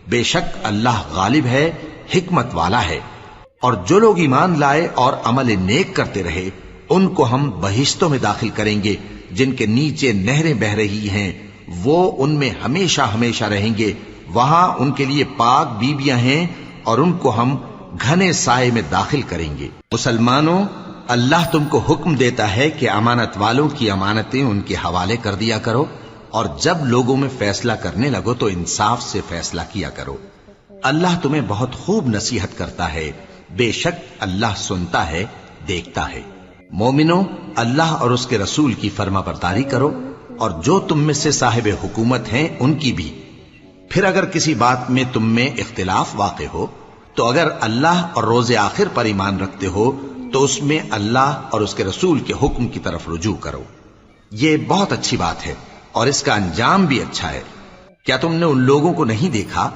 بے شک اللہ غالب ہے، حکمت والا ہے۔ اور جو لوگ ایمان لائے اور عمل نیک کرتے رہے ان کو ہم بہشتوں میں داخل کریں گے جن کے نیچے نہریں بہ رہی ہیں، وہ ان میں ہمیشہ ہمیشہ رہیں گے۔ وہاں ان کے لیے پاک بیویاں ہیں اور ان کو ہم گھنے سائے میں داخل کریں گے۔ مسلمانوں، اللہ تم کو حکم دیتا ہے کہ امانت والوں کی امانتیں ان کے حوالے کر دیا کرو، اور جب لوگوں میں فیصلہ کرنے لگو تو انصاف سے فیصلہ کیا کرو۔ اللہ تمہیں بہت خوب نصیحت کرتا ہے، بے شک اللہ سنتا ہے، دیکھتا ہے۔ مومنوں، اللہ اور اس کے رسول کی فرما برداری کرو، اور جو تم میں سے صاحب حکومت ہیں ان کی بھی۔ پھر اگر کسی بات میں تم میں اختلاف واقع ہو تو اگر اللہ اور روز آخر پر ایمان رکھتے ہو تو اس میں اللہ اور اس کے رسول کے حکم کی طرف رجوع کرو۔ یہ بہت اچھی بات ہے اور اس کا انجام بھی اچھا ہے۔ کیا تم نے ان لوگوں کو نہیں دیکھا